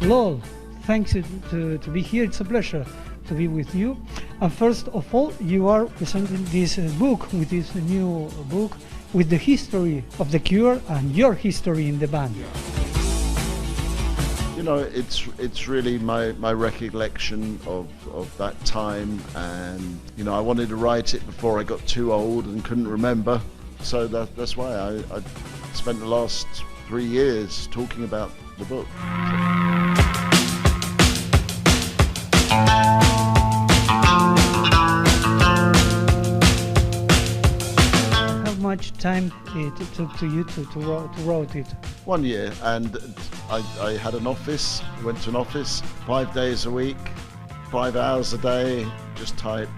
Lol, thanks to be here. It's a pleasure to be with you. And first of all, you are presenting this book, with this new book, with the history of The Cure and your history in the band. You know, it's really my recollection of that time, and you know, I wanted to write it before I got too old and couldn't remember, so that's why I spent the last 3 years talking about the book. How much time it took to you to write it? 1 year, and I had an office, went to an office 5 days a week, 5 hours a day, just type.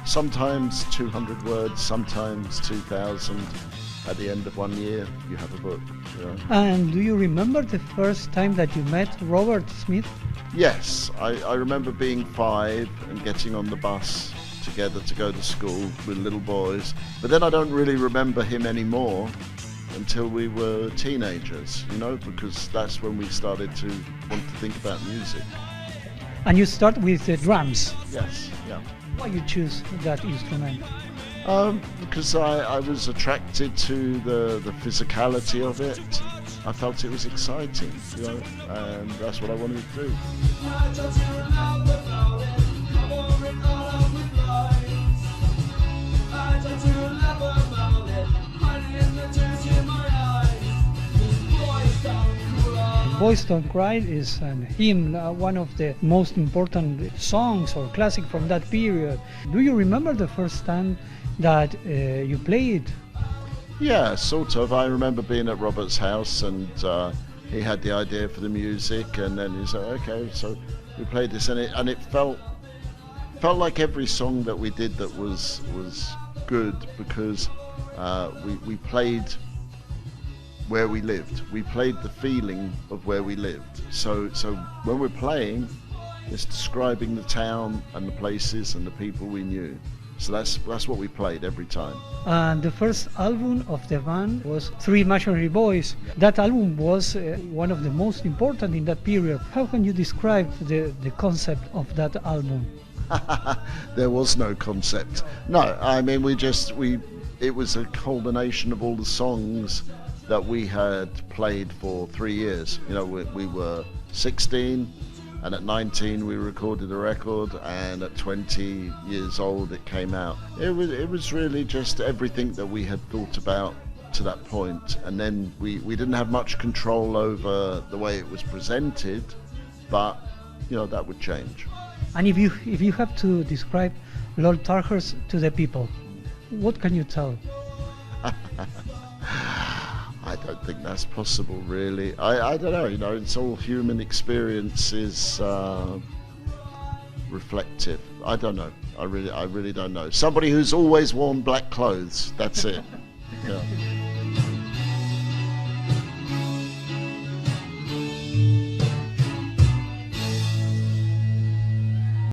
Sometimes 200 words, sometimes 2,000. At the end of 1 year, you have a book. You know? And do you remember the first time that you met Robert Smith? Yes, I remember being 5 and getting on the bus together to go to school with little boys. But then I don't really remember him anymore until we were teenagers, you know, because that's when we started to want to think about music. And you start with the drums. Yes, yeah. Why you choose that instrument? Because I was attracted to the physicality of it. I felt it was exciting, you know, and that's what I wanted to do. Boys Don't Cry is an hymn, one of the most important songs or classic from that period. Do you remember the first time that you played? Yeah, sort of. I remember being at Robert's house, and he had the idea for the music, and then he said, okay, so we played this, and it felt like every song that we did that was good, because we played where we lived. We played the feeling of where we lived. So when we're playing, it's describing the town and the places and the people we knew. So that's what we played every time. And the first album of the band was Three Imaginary Boys. That album was one of the most important in that period. How can you describe the concept of that album? There was no concept. No, I mean, it was a culmination of all the songs that we had played for 3 years. You know, we were 16, and at 19 we recorded a record, and at 20 years old it came out. It was really just everything that we had thought about to that point, and then we didn't have much control over the way it was presented, but you know, that would change. And if you have to describe Lord Tolhurst to the people, what can you tell? I don't think that's possible, really. I don't know, you know, it's all human experiences, reflective. I don't know. I really don't know. Somebody who's always worn black clothes, that's it. Yeah.